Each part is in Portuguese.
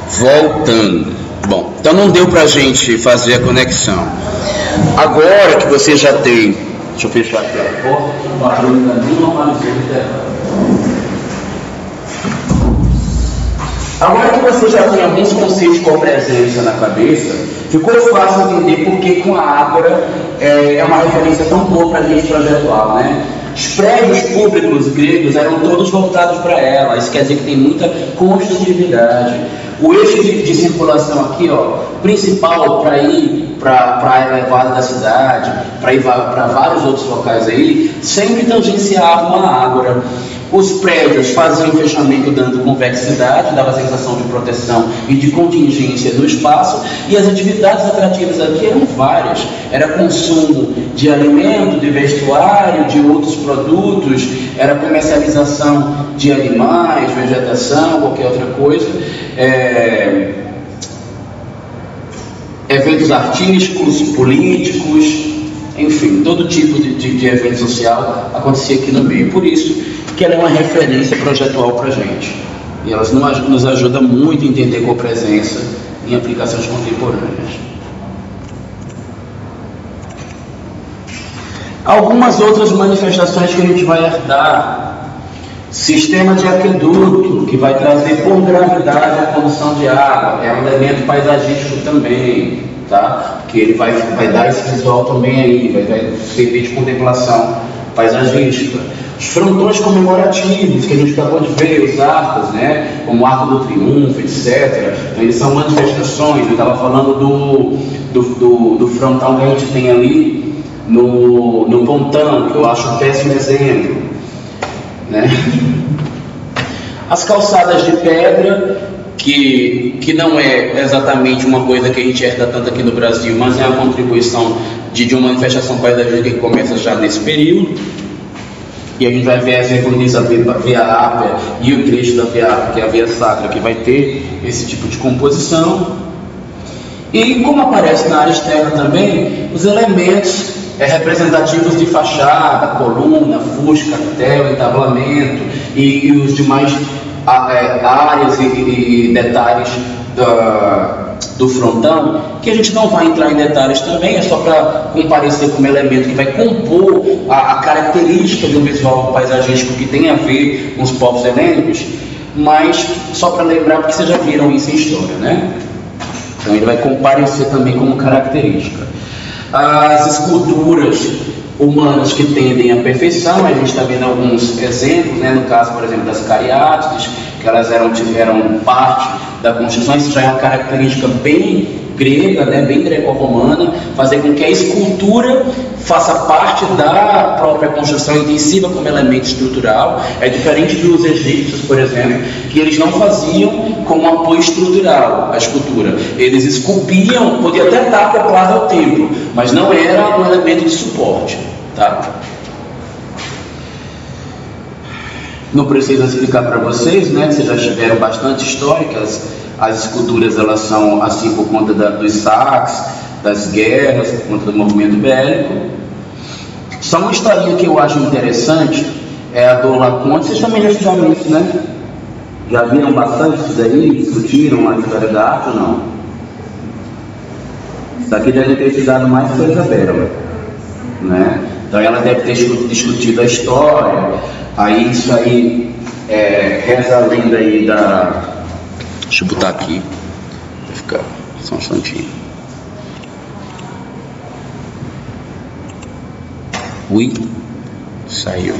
Voltando. Bom, então não deu pra gente fazer a conexão. Agora que você já tem... Deixa eu fechar aqui a porta. O barulho ainda não normalizou o intervalo. Agora que você já tem alguns conceitos com presença na cabeça, ficou fácil entender por que com a Ágora é uma referência tão boa para a gente projetual, né? Os prédios públicos gregos eram todos voltados para ela, isso quer dizer que tem muita construtividade. O eixo de circulação aqui, ó, principal para ir para a elevada da cidade, para ir para vários outros locais aí, sempre tangenciavam a Ágora. Os prédios faziam fechamento dando convexidade, dava a sensação de proteção e de contingência do espaço, e as atividades atrativas aqui eram várias. Era consumo de alimento, de vestuário, de outros produtos, era comercialização de animais, vegetação, qualquer outra coisa. Eventos artísticos, políticos, enfim, todo tipo de evento social acontecia aqui no meio. Por isso que ela é uma referência projetual para a gente. E ela nos ajuda muito a entender copresença em aplicações contemporâneas. Algumas outras manifestações que a gente vai herdar. Sistema de aqueduto, que vai trazer por gravidade a condução de água. É um elemento paisagístico também, tá? Porque ele vai dar esse visual também aí, vai servir de contemplação paisagística. Os frontões comemorativos, que a gente acabou de ver, os arcos, né? Como o Arco do Triunfo, etc. Então, eles são manifestações. Eu estava falando do frontal que a gente tem ali no Pontão, que eu acho um péssimo exemplo, né? As calçadas de pedra, que não é exatamente uma coisa que a gente herda tanto aqui no Brasil, mas é a contribuição de uma manifestação paisagística que começa já nesse período. E a gente vai ver exemplo disso, a Via Ápia e o trecho da Via Ápia, que é a Via Sacra, que vai ter esse tipo de composição. E como aparece na área externa também, os elementos representativos de fachada, coluna, fuste, capitel, entablamento e os demais áreas e detalhes do frontão, que a gente não vai entrar em detalhes também, é só para comparecer como elemento que vai compor a característica do visual paisagístico que tem a ver com os povos helênicos, mas só para lembrar, porque vocês já viram isso em história, né? Então ele vai comparecer também como característica. As esculturas humanas que tendem à perfeição, a gente está vendo alguns exemplos, né? No caso, por exemplo, das cariátides, que elas tiveram parte da construção. Isso já é uma característica bem grega, né? Bem greco-romana, fazer com que a escultura faça parte da própria construção intensiva como elemento estrutural. É diferente dos egípcios, por exemplo, que eles não faziam como apoio estrutural a escultura. Eles esculpiam, podia até estar acoplado ao templo, mas não era um elemento de suporte, tá? Não preciso explicar para vocês, né, que vocês já tiveram bastante históricas. As esculturas, elas são assim por conta dos saques, das guerras, por conta do movimento bélico. Só uma historinha que eu acho interessante é a do Laconte. Vocês também já estudaram isso, né? Já viram bastante isso daí? Discutiram a história da arte ou não? Isso aqui deve ter estudado mais que a Isabela, né? Então ela deve ter discutido a história. Aí isso aí reza a lenda aí da... Deixa eu botar aqui, vai ficar só um instantinho. Ui, saiu.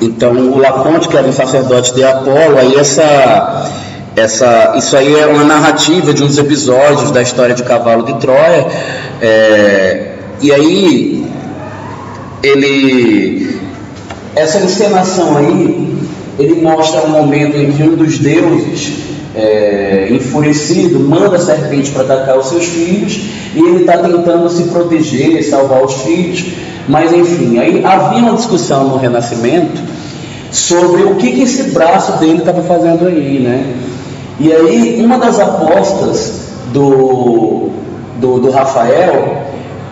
Então o Laconte, que era um sacerdote de Apolo, aí isso aí é uma narrativa de uns episódios da história de Cavalo de Troia, e aí essa encenação aí, ele mostra um momento em que um dos deuses, enfurecido, manda a serpente para atacar os seus filhos, e ele está tentando se proteger, salvar os filhos, mas enfim, aí havia uma discussão no Renascimento sobre o que esse braço dele estava fazendo aí, né? E aí uma das apostas do Rafael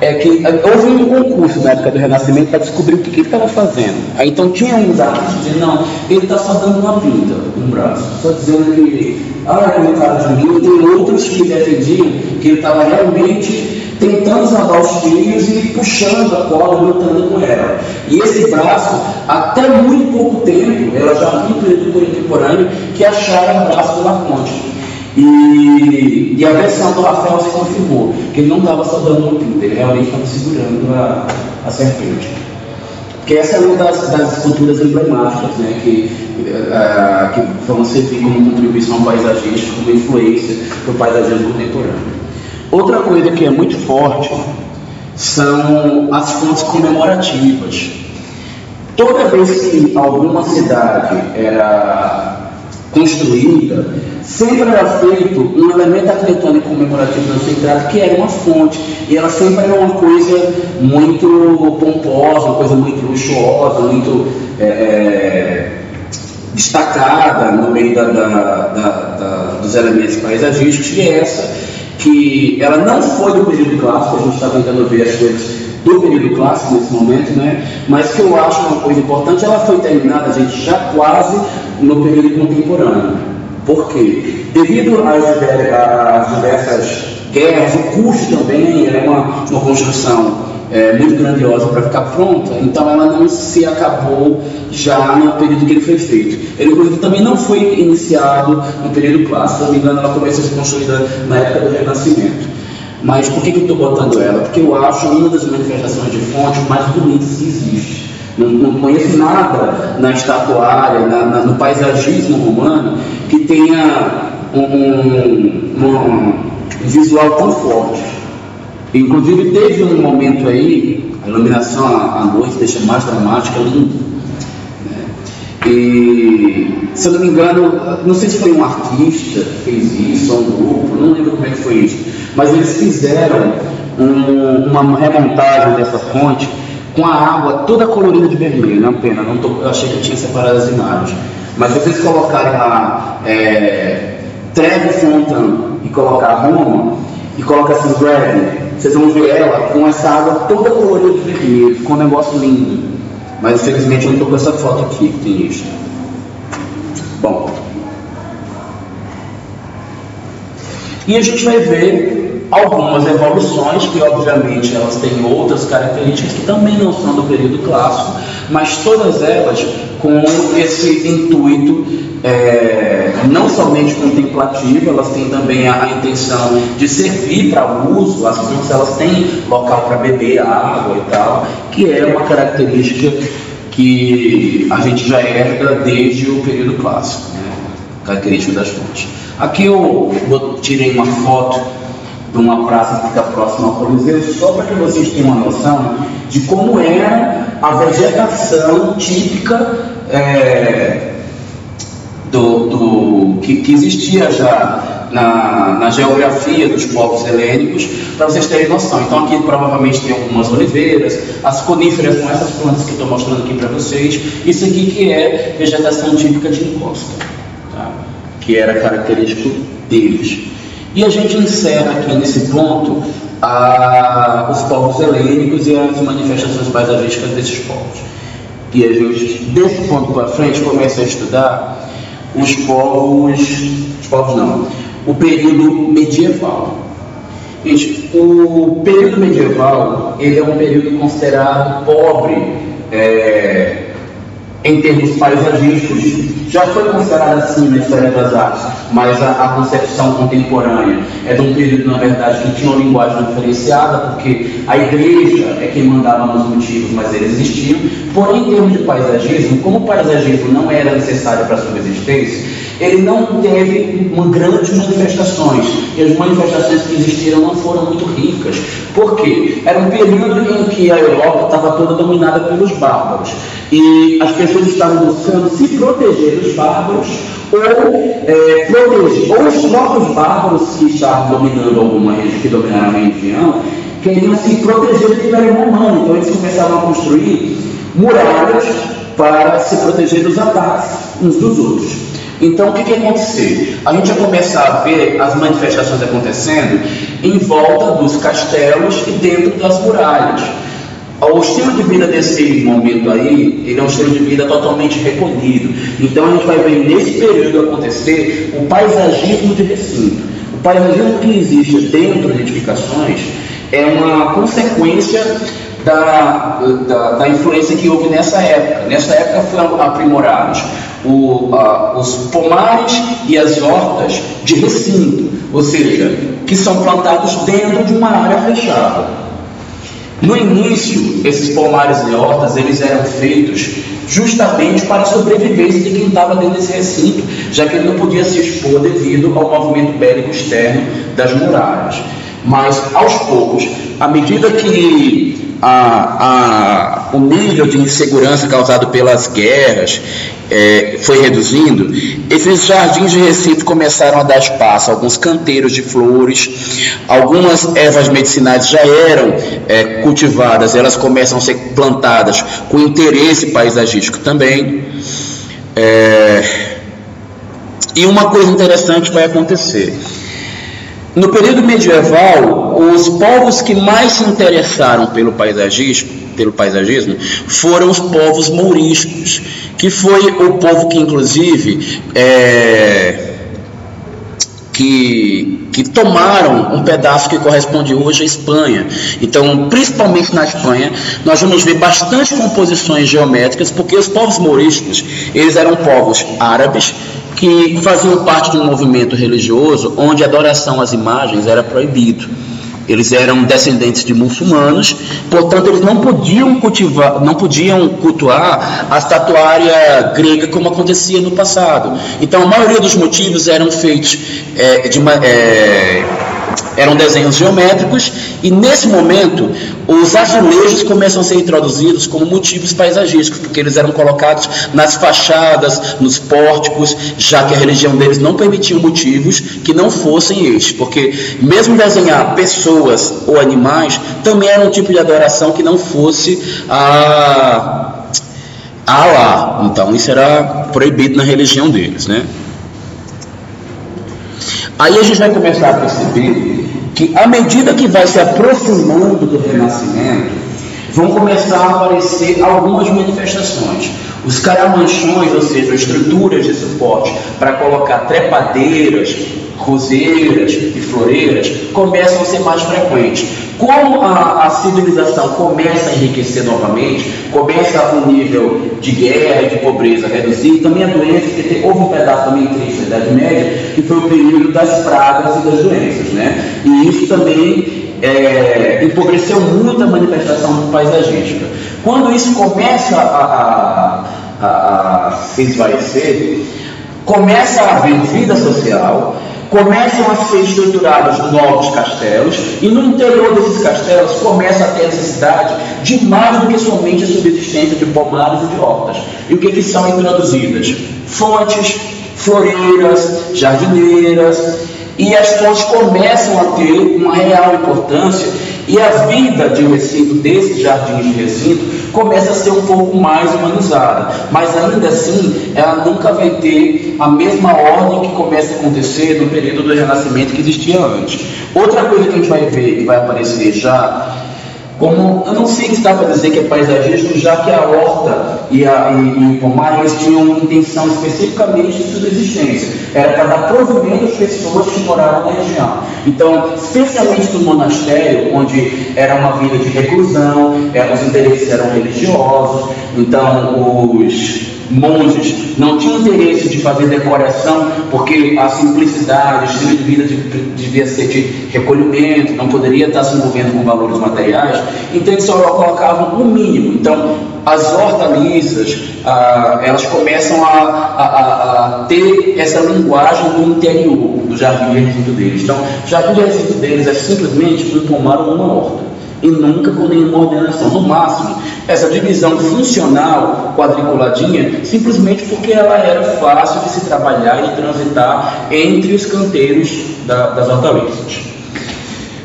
é que houve um concurso na época do Renascimento para descobrir o que ele estava fazendo. Aí então tinha uns artistas dizendo, não, ele está só dando uma pinta no braço, só dizendo que, como cara de mim. Tem outros que defendiam que ele estava realmente tentando salvar os filhos e puxando a corda, lutando com ela. E esse braço, até muito pouco tempo, ela já muito período contemporâneo, que acharam o braço do Lafonte. E a versão do Rafael se confirmou, que ele não estava só dando um pinto, ele realmente estava segurando a serpente. Porque essa é uma das esculturas emblemáticas, né, que vão servir como contribuição paisagística, como influência para o paisagismo contemporâneo. Outra coisa que é muito forte são as fontes comemorativas. Toda vez que alguma cidade era construída, sempre era feito um elemento arquitetônico comemorativo na sua entrada, que era uma fonte, e ela sempre era uma coisa muito pomposa, uma coisa muito luxuosa, muito destacada no meio dos elementos paisagísticos, e essa que ela não foi do período clássico, a gente está tentando ver as coisas do período clássico nesse momento, né? Mas que eu acho uma coisa importante, ela foi terminada, gente, já quase no período contemporâneo. Por quê? Devido às diversas guerras, o custo também era uma construção muito grandiosa para ficar pronta, então ela não se acabou já no período que ele foi feito. Ele, inclusive, também não foi iniciado no período clássico, se não me engano, ela começou a ser construída na época do Renascimento. Mas por que eu estou botando ela? Porque eu acho uma das manifestações de fonte mais bonitas que existe. Não conheço nada na estatuária, no paisagismo romano, que tenha um visual tão forte. Inclusive teve um momento aí, a iluminação à noite deixa mais dramática, lindo. Né? E, se eu não me engano, não sei se foi um artista que fez isso, ou um grupo, não lembro como é que foi isso, mas eles fizeram uma remontagem dessa fonte com a água toda colorida de vermelho, não pena, eu achei que eu tinha separado as imagens. Mas se vocês colocarem lá Trevi Fontaine e colocar Roma, e colocar assim Gravity, vocês vão ver ela com essa água toda colorida de vermelho, ficou um negócio lindo. Mas infelizmente eu não estou com essa foto aqui, que tem isso. Bom. E a gente vai ver algumas evoluções, que obviamente elas têm outras características que também não são do período clássico, mas todas elas com esse intuito não somente contemplativo, elas têm também a intenção de servir para uso, as fontes elas têm local para beber água e tal, que é uma característica que a gente já herda desde o período clássico, né? Característica das fontes. Aqui eu tirei uma foto de uma praça que fica próxima ao Coliseu, só para que vocês tenham uma noção de como era a vegetação típica que existia já na geografia dos povos helênicos, para vocês terem noção. Então aqui provavelmente tem algumas oliveiras, as coníferas com essas plantas que eu estou mostrando aqui para vocês. Isso aqui que é vegetação típica de encosta, tá? Que era característico deles. E a gente encerra aqui nesse ponto os povos helênicos e as manifestações paisagísticas desses povos. E a gente, desse ponto para frente, começa a estudar o período medieval. Gente, o período medieval, ele é um período considerado pobre em termos paisagísticos. Já foi considerado assim na história das artes, mas a concepção contemporânea é de um período, na verdade, que tinha uma linguagem diferenciada, porque a igreja é quem mandava nos motivos, mas eles existiam. Porém, em termos de paisagismo, como o paisagismo não era necessário para a subsistência, ele não teve grandes manifestações, e as manifestações que existiram não foram muito ricas. Por quê? Era um período em que a Europa estava toda dominada pelos bárbaros, e as pessoas estavam buscando se proteger dos bárbaros, ou os próprios bárbaros que estavam dominando alguma região, que dominaram a região, queriam se proteger do Império Romano. Então eles começavam a construir muralhas para se proteger dos ataques uns dos outros. Então, o que ia acontecer? A gente ia começar a ver as manifestações acontecendo em volta dos castelos e dentro das muralhas. O estilo de vida desse momento aí, ele é um estilo de vida totalmente recolhido. Então, a gente vai ver nesse período acontecer o paisagismo de recinto. O paisagismo que existe dentro de edificações é uma consequência da influência que houve nessa época. Nessa época foram aprimorados os pomares e as hortas de recinto, ou seja, que são plantados dentro de uma área fechada. No início, esses pomares e hortas, eles eram feitos justamente para a sobrevivência de quem estava dentro desse recinto, já que ele não podia se expor devido ao movimento bélico externo das muralhas. Mas, aos poucos, à medida que o nível de insegurança causado pelas guerras foi reduzindo, esses jardins de recinto começaram a dar espaço a alguns canteiros de flores, algumas ervas medicinais já eram cultivadas, elas começam a ser plantadas com interesse paisagístico também. E uma coisa interessante vai acontecer. No período medieval, os povos que mais se interessaram pelo paisagismo foram os povos mouriscos, que foi o povo que, inclusive, que tomaram um pedaço que corresponde hoje à Espanha. Então, principalmente na Espanha, nós vamos ver bastante composições geométricas, porque os povos mouriscos, eles eram povos árabes, que faziam parte de um movimento religioso onde a adoração às imagens era proibido. Eles eram descendentes de muçulmanos, portanto eles não podiam cultuar a estatuária grega como acontecia no passado. Então a maioria dos motivos eram feitos eram desenhos geométricos, e nesse momento os azulejos começam a ser introduzidos como motivos paisagísticos, porque eles eram colocados nas fachadas, nos pórticos, já que a religião deles não permitia motivos que não fossem estes, porque mesmo desenhar pessoas ou animais também era um tipo de adoração que não fosse a Allah. Então isso era proibido na religião deles, né? Aí a gente vai começar a perceber que, à medida que vai se aproximando do Renascimento, vão começar a aparecer algumas manifestações. Os caramanchões, ou seja, estruturas de suporte para colocar trepadeiras, roseiras e floreiras, começam a ser mais frequentes. Como a civilização começa a enriquecer novamente, começa o nível de guerra e de pobreza a reduzir, também a doença, porque houve um pedaço também triste da Idade Média, que foi o período das pragas e das doenças, né? E isso também empobreceu muito a manifestação paisagística. Quando isso começa a se esvaecer, começa a haver vida social, começam a ser estruturados novos castelos, e no interior desses castelos começa a ter a necessidade de mais do que somente a subsistência de pomares e de hortas. E o que são introduzidas? Fontes, floreiras, jardineiras, e as fontes começam a ter uma real importância, e a vida de recinto, desses jardins de recinto, começa a ser um pouco mais humanizada, mas ainda assim ela nunca vai ter a mesma ordem que começa a acontecer no período do Renascimento que existia antes. Outra coisa que a gente vai ver e vai aparecer já, como eu não sei se dá para dizer que é paisagístico, já que a horta e o pomar, eles tinham intenção especificamente de subsistência, era para dar provimento às pessoas que moravam na região. Então, especialmente no monastério, onde era uma vida de reclusão, os interesses eram religiosos, então os monges não tinham interesse de fazer decoração, porque a simplicidade, o estilo de vida devia ser de recolhimento, não poderia estar se envolvendo com valores materiais, então eles só colocavam o mínimo. Então as hortaliças, elas começam a ter essa linguagem do interior do jardim de recinto deles. Então o jardim de recinto deles é simplesmente um pomar ou uma horta, e nunca com nenhuma ordenação. No máximo, essa divisão funcional quadriculadinha, simplesmente porque ela era fácil de se trabalhar e transitar entre os canteiros das hortaliças.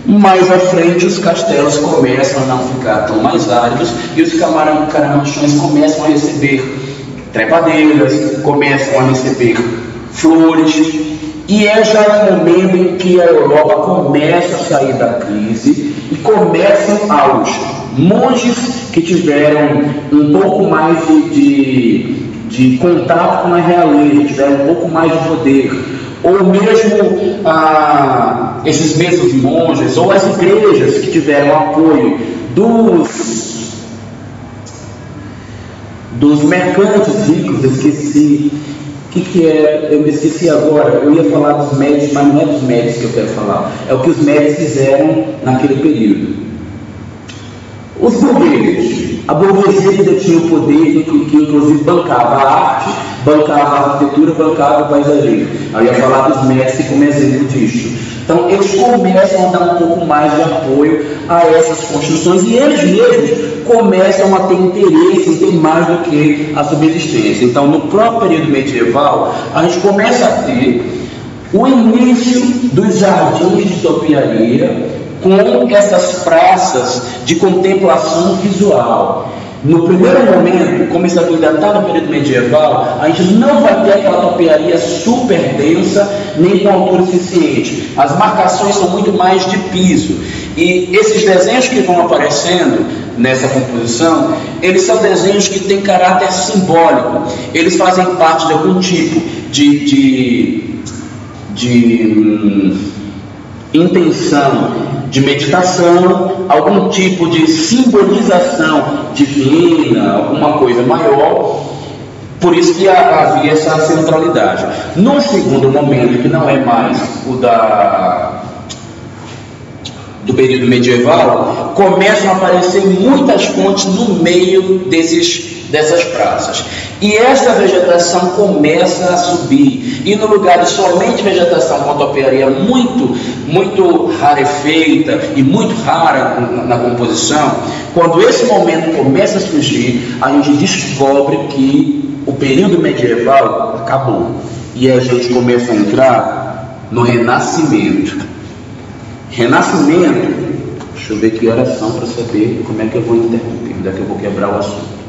Mais à frente, os castelos começam a não ficar tão mais áridos, e os caramanchões começam a receber trepadeiras, começam a receber flores, e é já o momento em que a Europa começa a sair da crise e começam aos monges que tiveram um pouco mais de contato com a realeza, tiveram um pouco mais de poder, ou mesmo esses mesmos monges, ou as igrejas que tiveram apoio dos mercantes ricos. Esqueci o que é, eu me esqueci agora. Eu ia falar dos médicos, mas não é dos médicos que eu quero falar, é o que os médicos fizeram naquele período. Os burgueses, a burguesia que detinha o poder, que inclusive bancava a arte, bancava a arquitetura, bancava o paisagismo. Eu ia falar dos médicos como exemplo disso. Então eles começam a dar um pouco mais de apoio a essas construções, e eles mesmos começam a ter interesse em ter mais do que a subsistência. Então, no próprio período medieval, a gente começa a ter o início dos jardins de topiaria, com essas praças de contemplação visual. No primeiro momento, como isso aqui ainda está no período medieval, a gente não vai ter aquela topiaria super densa, nem com altura suficiente. As marcações são muito mais de piso. E esses desenhos que vão aparecendo nessa composição, eles são desenhos que têm caráter simbólico. Eles fazem parte de algum tipo de intenção de meditação, algum tipo de simbolização divina, alguma coisa maior. Por isso que havia essa centralidade. Num segundo momento, que não é mais o do período medieval, começam a aparecer muitas fontes no meio dessas praças. E essa vegetação começa a subir. E no lugar de somente vegetação com topiaria muito rarefeita e muito rara na composição, quando esse momento começa a surgir, a gente descobre que o período medieval acabou. E a gente começa a entrar no Renascimento. Renascimento, deixa eu ver que horas são para saber como é que eu vou interromper, daqui eu vou quebrar o assunto.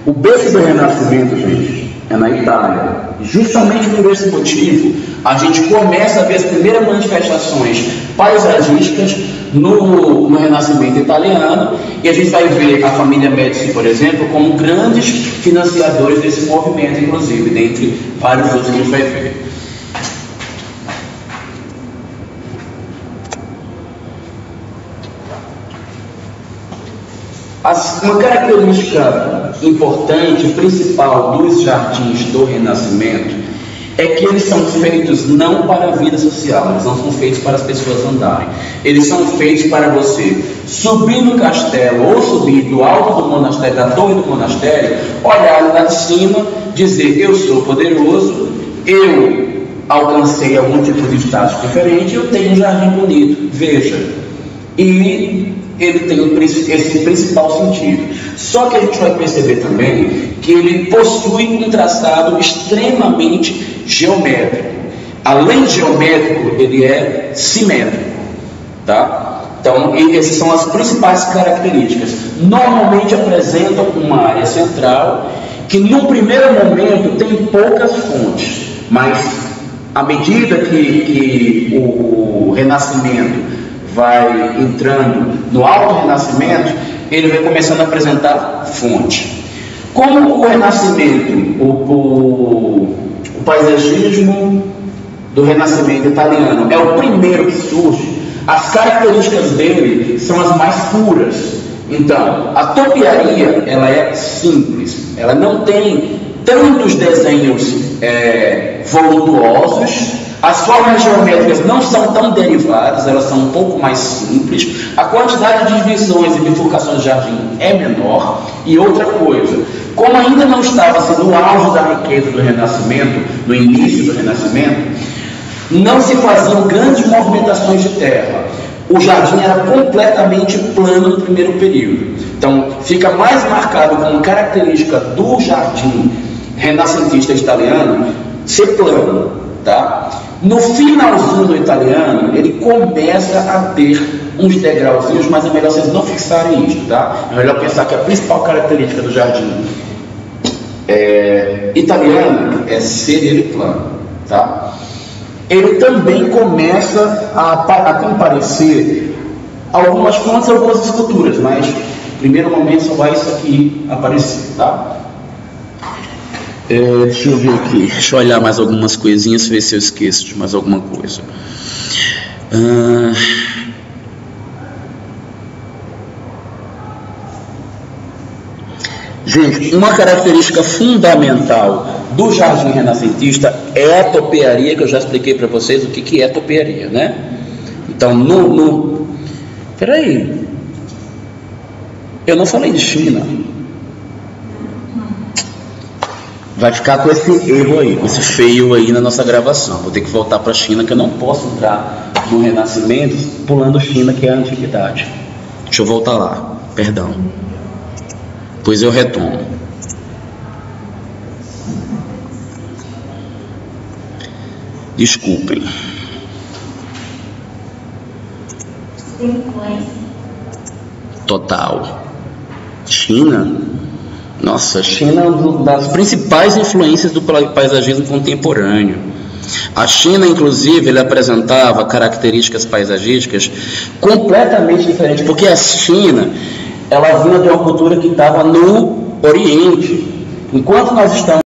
O berço do Renascimento, gente, é na Itália. Justamente por esse motivo, a gente começa a ver as primeiras manifestações paisagísticas no Renascimento italiano, e a gente vai ver a família Médici, por exemplo, como grandes financiadores desse movimento, inclusive, dentre vários outros que a gente vai ver. Uma característica importante, principal dos jardins do Renascimento é que eles são feitos não para a vida social, eles não são feitos para as pessoas andarem. Eles são feitos para você subir no castelo ou subir do alto do monastério, da torre do monastério, olhar lá de cima, dizer: eu sou poderoso, eu alcancei algum tipo de status diferente, eu tenho um jardim bonito, veja. E ele tem esse principal sentido. Só que a gente vai perceber também que ele possui um traçado extremamente geométrico. Além de geométrico, ele é simétrico, tá? Então, essas são as principais características. Normalmente apresentam uma área central que no primeiro momento tem poucas fontes, mas à medida que o Renascimento vai entrando no Alto Renascimento, ele vai começando a apresentar fontes. Como o Renascimento, o paisagismo do Renascimento italiano é o primeiro que surge, as características dele são as mais puras. Então, a topiaria, ela é simples, ela não tem tantos desenhos voluptuosos. As formas geométricas não são tão derivadas, elas são um pouco mais simples. A quantidade de divisões e bifurcações de jardim é menor. E outra coisa, como ainda não estava assim, no auge da riqueza do Renascimento, no início do Renascimento, não se faziam grandes movimentações de terra. O jardim era completamente plano no primeiro período. Então, fica mais marcado como característica do jardim renascentista italiano ser plano, tá? No finalzinho do italiano, ele começa a ter uns degrauzinhos, mas é melhor vocês não fixarem isso, tá? É melhor pensar que a principal característica do jardim italiano é sedere plano, tá? Ele também começa a comparecer algumas fontes e algumas esculturas, mas no primeiro momento só vai isso aqui aparecer, tá? Deixa eu ver aqui, deixa eu olhar mais algumas coisinhas, ver se eu esqueço de mais alguma coisa. Gente, uma característica fundamental do jardim renascentista é a topiaria, que eu já expliquei para vocês o que é topiaria, né? Então, peraí, eu não falei de China. Vai ficar com esse erro aí, com esse feio aí na nossa gravação. Vou ter que voltar para a China, que eu não posso entrar no Renascimento pulando China, que é a Antiguidade. Deixa eu voltar lá, perdão. Pois eu retomo. Desculpem. Total. China? Nossa, China é uma das principais influências do paisagismo contemporâneo. A China, inclusive, ele apresentava características paisagísticas completamente diferentes, porque a China, ela vinha de uma cultura que estava no Oriente. Enquanto nós estamos